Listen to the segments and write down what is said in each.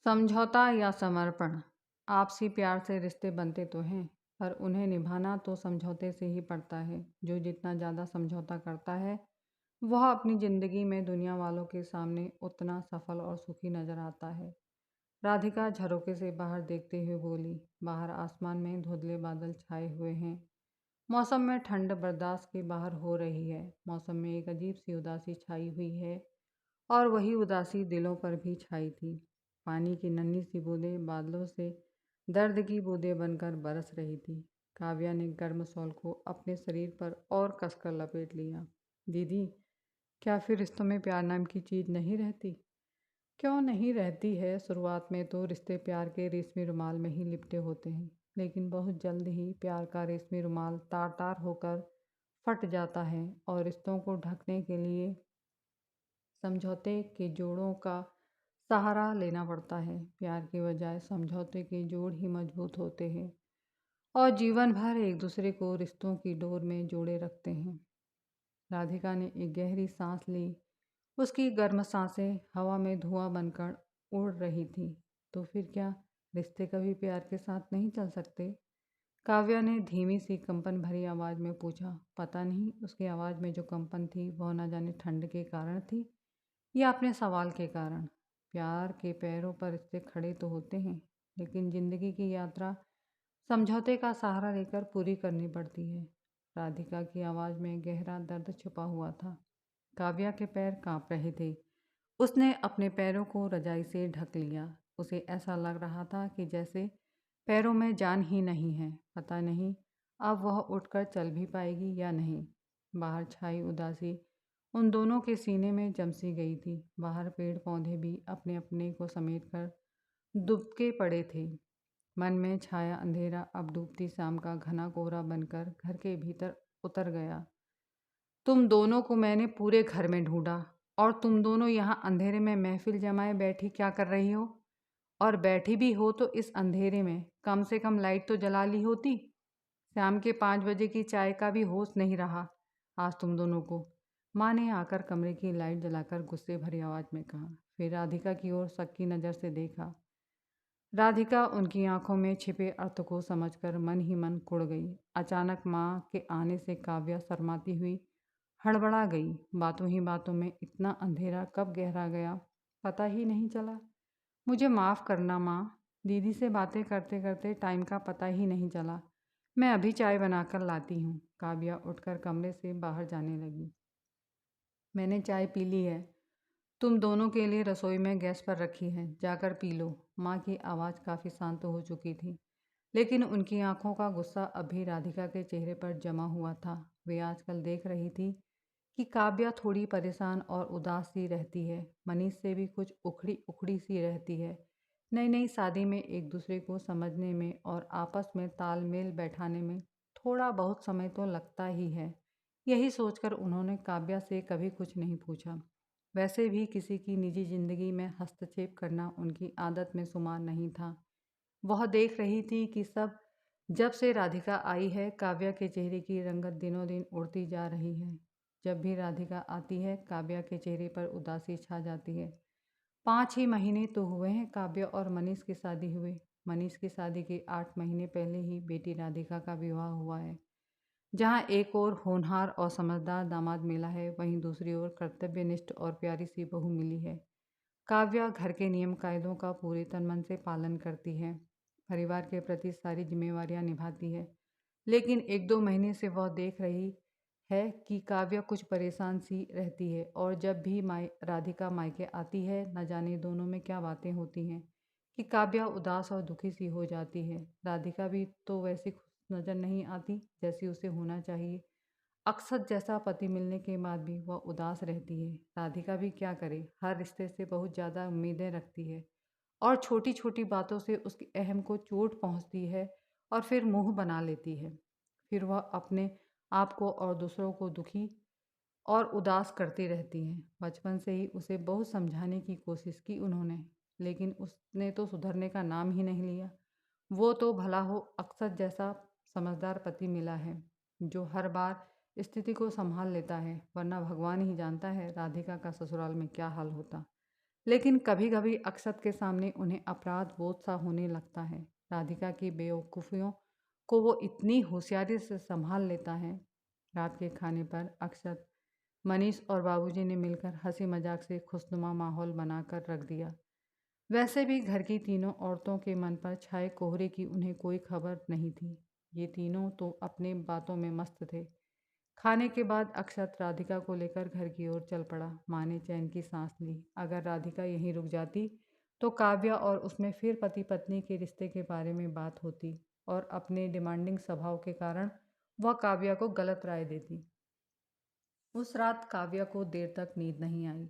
समझौता या समर्पण। आपसी प्यार से रिश्ते बनते तो हैं, पर उन्हें निभाना तो समझौते से ही पड़ता है। जो जितना ज़्यादा समझौता करता है वह अपनी ज़िंदगी में दुनिया वालों के सामने उतना सफल और सुखी नजर आता है। राधिका झरोखे से बाहर देखते हुए बोली, बाहर आसमान में धुंधले बादल छाए हुए हैं। मौसम में ठंड बर्दाश्त के बाहर हो रही है। मौसम में एक अजीब सी उदासी छाई हुई है और वही उदासी दिलों पर भी छाई थी। पानी की नन्ही सी बूंदें बादलों से दर्द की बूंदें बनकर बरस रही थी। काव्या ने गर्म शॉल को अपने शरीर पर और कसकर लपेट लिया। दीदी, क्या फिर रिश्तों में प्यार नाम की चीज़ नहीं रहती? क्यों नहीं रहती है। शुरुआत में तो रिश्ते प्यार के रेशमी रुमाल में ही लिपटे होते हैं, लेकिन बहुत जल्द ही प्यार का रेशमी रुमाल तार तार होकर फट जाता है और रिश्तों को ढकने के लिए समझौते के जोड़ों का सहारा लेना पड़ता है। प्यार के बजाय समझौते के जोड़ ही मजबूत होते हैं और जीवन भर एक दूसरे को रिश्तों की डोर में जोड़े रखते हैं। राधिका ने एक गहरी सांस ली। उसकी गर्म सांसें हवा में धुआं बनकर उड़ रही थी। तो फिर क्या रिश्ते कभी प्यार के साथ नहीं चल सकते? काव्या ने धीमी सी कंपन भरी आवाज़ में पूछा। पता नहीं उसकी आवाज़ में जो कंपन थी वह न जाने ठंड के कारण थी या अपने सवाल के कारण। प्यार के पैरों पर रिश्ते खड़े तो होते हैं, लेकिन ज़िंदगी की यात्रा समझौते का सहारा लेकर पूरी करनी पड़ती है। राधिका की आवाज़ में गहरा दर्द छुपा हुआ था। काव्या के पैर कांप रहे थे। उसने अपने पैरों को रजाई से ढक लिया। उसे ऐसा लग रहा था कि जैसे पैरों में जान ही नहीं है। पता नहीं अब वह उठकर चल भी पाएगी या नहीं। बाहर छाई उदासी उन दोनों के सीने में जमसी गई थी। बाहर पेड़ पौधे भी अपने अपने को समेटकर दुबके पड़े थे। मन में छाया अंधेरा अब डूबती शाम का घना कोहरा बनकर घर के भीतर उतर गया। तुम दोनों को मैंने पूरे घर में ढूंढा और तुम दोनों यहाँ अंधेरे में महफिल जमाए बैठी क्या कर रही हो? और बैठी भी हो तो इस अंधेरे में कम से कम लाइट तो जला ली होती। शाम के 5 बजे की चाय का भी होश नहीं रहा आज तुम दोनों को। माँ ने आकर कमरे की लाइट जलाकर गुस्से भरी आवाज़ में कहा। फिर राधिका की ओर शक की नज़र से देखा। राधिका उनकी आंखों में छिपे अर्थ को समझकर मन ही मन कुड़ गई। अचानक माँ के आने से काव्या शर्माती हुई हड़बड़ा गई। बातों ही बातों में इतना अंधेरा कब गहरा गया पता ही नहीं चला। मुझे माफ़ करना माँ, दीदी से बातें करते करते टाइम का पता ही नहीं चला। मैं अभी चाय बनाकर लाती हूँ। काव्या उठकर कमरे से बाहर जाने लगी। मैंने चाय पी ली है, तुम दोनों के लिए रसोई में गैस पर रखी है, जाकर पी लो। माँ की आवाज़ काफ़ी शांत हो चुकी थी, लेकिन उनकी आंखों का गुस्सा अभी राधिका के चेहरे पर जमा हुआ था। वे आजकल देख रही थी कि काव्या थोड़ी परेशान और उदास सी रहती है। मनीष से भी कुछ उखड़ी उखड़ी सी रहती है। नई नई शादी में एक दूसरे को समझने में और आपस में तालमेल बैठाने में थोड़ा बहुत समय तो लगता ही है। यही सोचकर उन्होंने काव्या से कभी कुछ नहीं पूछा। वैसे भी किसी की निजी जिंदगी में हस्तक्षेप करना उनकी आदत में शुमार नहीं था। वह देख रही थी कि सब जब से राधिका आई है काव्या के चेहरे की रंगत दिनों दिन उड़ती जा रही है। जब भी राधिका आती है काव्या के चेहरे पर उदासी छा जाती है। 5 ही महीने तो हुए हैं काव्या और मनीष की शादी हुए। मनीष की शादी के 8 महीने पहले ही बेटी राधिका का विवाह हुआ है। जहाँ एक ओर होनहार और समझदार दामाद मिला है, वहीं दूसरी ओर कर्तव्यनिष्ठ और प्यारी सी बहू मिली है। काव्या घर के नियम कायदों का पूरे तन मन से पालन करती है, परिवार के प्रति सारी जिम्मेवारियां निभाती है। लेकिन 1-2 महीने से वह देख रही है कि काव्या कुछ परेशान सी रहती है और जब भी राधिका मायके आती है न जाने दोनों में क्या बातें होती हैं कि काव्या उदास और दुखी सी हो जाती है। राधिका भी तो वैसी खुश नज़र नहीं आती जैसी उसे होना चाहिए। अक्सर जैसा पति मिलने के बाद भी वह उदास रहती है। राधिका भी क्या करे, हर रिश्ते से बहुत ज़्यादा उम्मीदें रखती है और छोटी छोटी बातों से उसकी अहम को चोट पहुंचती है और फिर मुंह बना लेती है। फिर वह अपने आप को और दूसरों को दुखी और उदास करती रहती हैं। बचपन से ही उसे बहुत समझाने की कोशिश की उन्होंने, लेकिन उसने तो सुधरने का नाम ही नहीं लिया। वो तो भला हो अक्सर जैसा समझदार पति मिला है जो हर बार स्थिति को संभाल लेता है, वरना भगवान ही जानता है राधिका का ससुराल में क्या हाल होता। लेकिन कभी कभी अक्षत के सामने उन्हें अपराध बोध सा होने लगता है। राधिका की बेवकूफ़ियों को वो इतनी होशियारी से संभाल लेता है। रात के खाने पर अक्षत, मनीष और बाबूजी ने मिलकर हंसी मजाक से खुशनुमा माहौल बनाकर रख दिया। वैसे भी घर की तीनों औरतों के मन पर छाए कोहरे की उन्हें कोई खबर नहीं थी। ये तीनों तो अपने बातों में मस्त थे। खाने के बाद अक्षत राधिका को लेकर घर की ओर चल पड़ा। माँ ने चैन की सांस ली। अगर राधिका यहीं रुक जाती तो काव्या और उसमें फिर पति पत्नी के रिश्ते के बारे में बात होती और अपने डिमांडिंग स्वभाव के कारण वह काव्या को गलत राय देती। उस रात काव्या को देर तक नींद नहीं आई।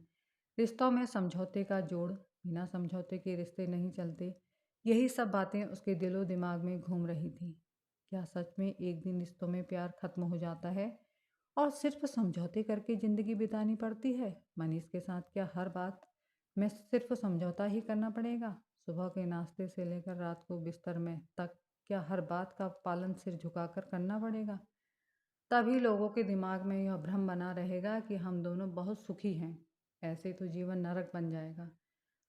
रिश्तों में समझौते का जोड़, बिना समझौते के रिश्ते नहीं चलते, यही सब बातें उसके दिलो दिमाग में घूम रही थी। क्या सच में एक दिन रिश्तों में प्यार खत्म हो जाता है और सिर्फ समझौते करके ज़िंदगी बितानी पड़ती है? मनीष के साथ क्या हर बात में सिर्फ समझौता ही करना पड़ेगा? सुबह के नाश्ते से लेकर रात को बिस्तर में तक क्या हर बात का पालन सिर झुकाकर करना पड़ेगा? तभी लोगों के दिमाग में यह भ्रम बना रहेगा कि हम दोनों बहुत सुखी हैं। ऐसे तो जीवन नरक बन जाएगा।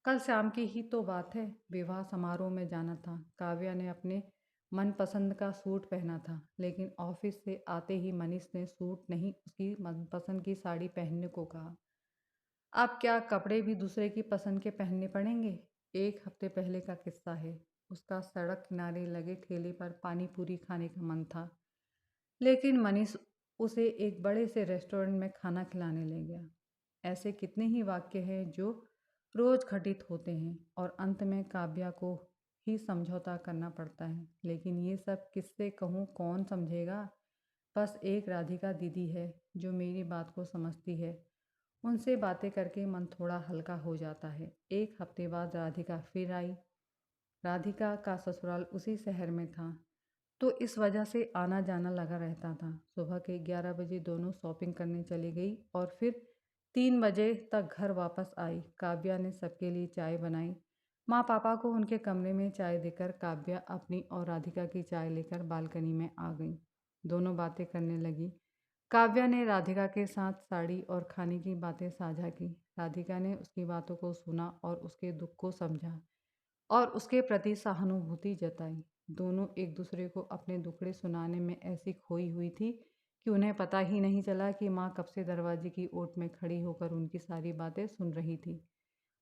कल शाम की ही तो बात है। विवाह समारोह में जाना था। काव्या ने अपने मनपसंद का सूट पहना था, लेकिन ऑफिस से आते ही मनीष ने सूट नहीं, उसकी मनपसंद की साड़ी पहनने को कहा। अब क्या कपड़े भी दूसरे की पसंद के पहनने पड़ेंगे? एक हफ्ते पहले का किस्सा है। उसका सड़क किनारे लगे ठेले पर पानी पूरी खाने का मन था, लेकिन मनीष उसे एक बड़े से रेस्टोरेंट में खाना खिलाने ले गया। ऐसे कितने ही वाक्य हैं जो रोज घटित होते हैं और अंत में काव्या को ही समझौता करना पड़ता है। लेकिन ये सब किससे कहूँ, कौन समझेगा? बस एक राधिका दीदी है जो मेरी बात को समझती है। उनसे बातें करके मन थोड़ा हल्का हो जाता है। एक हफ्ते बाद राधिका फिर आई। राधिका का ससुराल उसी शहर में था, तो इस वजह से आना जाना लगा रहता था। सुबह के 11 बजे दोनों शॉपिंग करने चली गई और फिर 3 बजे तक घर वापस आई। काव्या ने सबके लिए चाय बनाई। माँ पापा को उनके कमरे में चाय देकर काव्या अपनी और राधिका की चाय लेकर बालकनी में आ गई। दोनों बातें करने लगी। काव्या ने राधिका के साथ साड़ी और खाने की बातें साझा की। राधिका ने उसकी बातों को सुना और उसके दुख को समझा और उसके प्रति सहानुभूति जताई। दोनों एक दूसरे को अपने दुखड़े सुनाने में ऐसी खोई हुई थी कि उन्हें पता ही नहीं चला कि माँ कब से दरवाजे की ओट में खड़ी होकर उनकी सारी बातें सुन रही थी।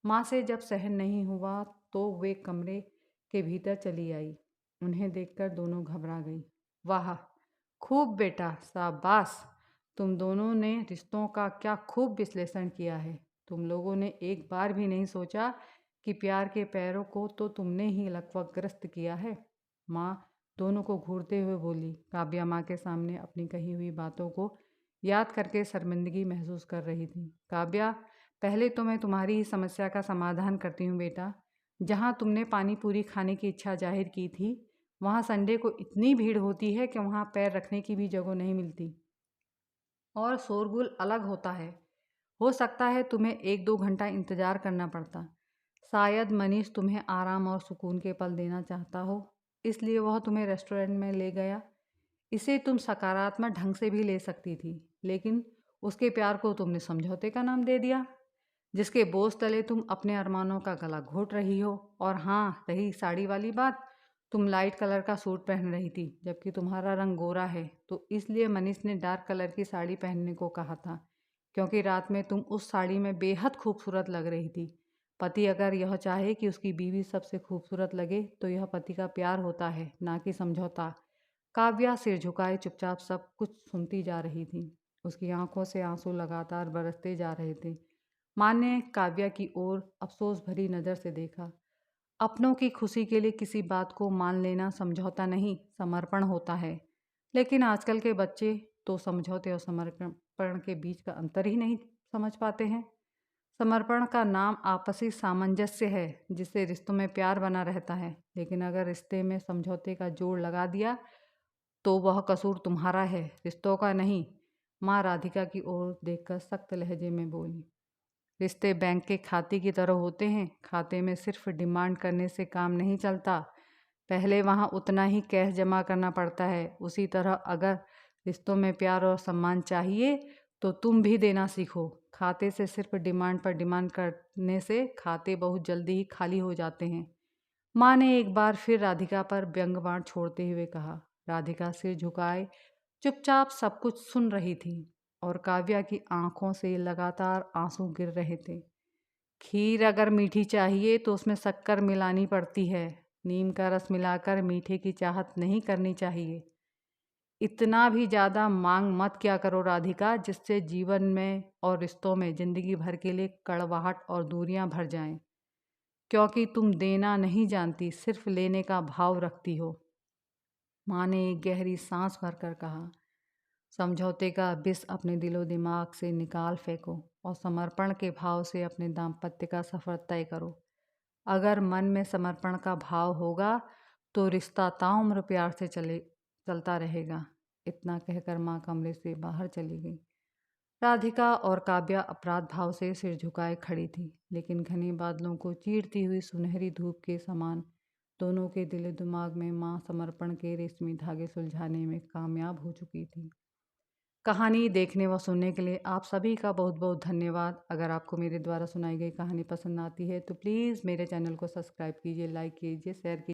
माँ से जब सहन नहीं हुआ तो वे कमरे के भीतर चली आई। उन्हें देखकर दोनों घबरा गई। वाह, खूब बेटा, शाबाश! तुम दोनों ने रिश्तों का क्या खूब विश्लेषण किया है। तुम लोगों ने एक बार भी नहीं सोचा कि प्यार के पैरों को तो तुमने ही लकवग्रस्त किया है। माँ दोनों को घूरते हुए बोली। काव्या माँ के सामने अपनी कही हुई बातों को याद करके शर्मिंदगी महसूस कर रही थी। काव्या, पहले तो मैं तुम्हारी ही समस्या का समाधान करती हूँ बेटा। जहाँ तुमने पानी पूरी खाने की इच्छा जाहिर की थी, वहाँ संडे को इतनी भीड़ होती है कि वहाँ पैर रखने की भी जगह नहीं मिलती और शोरगुल अलग होता है। हो सकता है तुम्हें 1-2 घंटा इंतज़ार करना पड़ता। शायद मनीष तुम्हें आराम और सुकून के पल देना चाहता हो, इसलिए वह तुम्हें रेस्टोरेंट में ले गया। इसे तुम सकारात्मक ढंग से भी ले सकती थी, लेकिन उसके प्यार को तुमने समझौते का नाम दे दिया, जिसके बोझ तले तुम अपने अरमानों का गला घोट रही हो। और हाँ, रही साड़ी वाली बात, तुम लाइट कलर का सूट पहन रही थी, जबकि तुम्हारा रंग गोरा है, तो इसलिए मनीष ने डार्क कलर की साड़ी पहनने को कहा था, क्योंकि रात में तुम उस साड़ी में बेहद खूबसूरत लग रही थी। पति अगर यह चाहे कि उसकी बीवी सबसे खूबसूरत लगे, तो यह पति का प्यार होता है, ना कि समझौता। काव्या सिर झुकाए चुपचाप सब कुछ सुनती जा रही थी। उसकी आंखों से आंसू लगातार बरसते जा रहे थे। माँ ने काव्या की ओर अफसोस भरी नज़र से देखा। अपनों की खुशी के लिए किसी बात को मान लेना समझौता नहीं, समर्पण होता है। लेकिन आजकल के बच्चे तो समझौते और समर्पण के बीच का अंतर ही नहीं समझ पाते हैं। समर्पण का नाम आपसी सामंजस्य है, जिससे रिश्तों में प्यार बना रहता है। लेकिन अगर रिश्ते में समझौते का जोड़ लगा दिया तो वह कसूर तुम्हारा है, रिश्तों का नहीं। माँ राधिका की ओर देखकर सख्त लहजे में बोली। रिश्ते बैंक के खाते की तरह होते हैं। खाते में सिर्फ डिमांड करने से काम नहीं चलता, पहले वहाँ उतना ही कैश जमा करना पड़ता है। उसी तरह अगर रिश्तों में प्यार और सम्मान चाहिए तो तुम भी देना सीखो। खाते से सिर्फ डिमांड पर डिमांड करने से खाते बहुत जल्दी ही खाली हो जाते हैं। माँ ने एक बार फिर राधिका पर व्यंग्यबाण छोड़ते हुए कहा। राधिका सिर झुकाए चुपचाप सब कुछ सुन रही थी और काव्या की आंखों से लगातार आंसू गिर रहे थे। खीर अगर मीठी चाहिए तो उसमें शक्कर मिलानी पड़ती है। नीम का रस मिलाकर मीठे की चाहत नहीं करनी चाहिए। इतना भी ज़्यादा मांग मत क्या करो राधिका, जिससे जीवन में और रिश्तों में ज़िंदगी भर के लिए कड़वाहट और दूरियां भर जाएं। क्योंकि तुम देना नहीं जानती, सिर्फ लेने का भाव रखती हो। माँ ने एक गहरी सांस भरकर कहा। समझौते का विष अपने दिलो दिमाग से निकाल फेंको और समर्पण के भाव से अपने दाम्पत्य का सफ़र तय करो। अगर मन में समर्पण का भाव होगा तो रिश्ता ताउम्र प्यार से चलता रहेगा। इतना कहकर माँ कमरे से बाहर चली गई। राधिका और काव्या अपराध भाव से सिर झुकाए खड़ी थी, लेकिन घने बादलों को चीरती हुई सुनहरी धूप के समान दोनों के दिल दिमाग में माँ समर्पण के रेशमी धागे सुलझाने में कामयाब हो चुकी थी। कहानी देखने व सुनने के लिए आप सभी का बहुत बहुत धन्यवाद। अगर आपको मेरे द्वारा सुनाई गई कहानी पसंद आती है तो प्लीज़ मेरे चैनल को सब्सक्राइब कीजिए, लाइक कीजिए, शेयर कीजिए।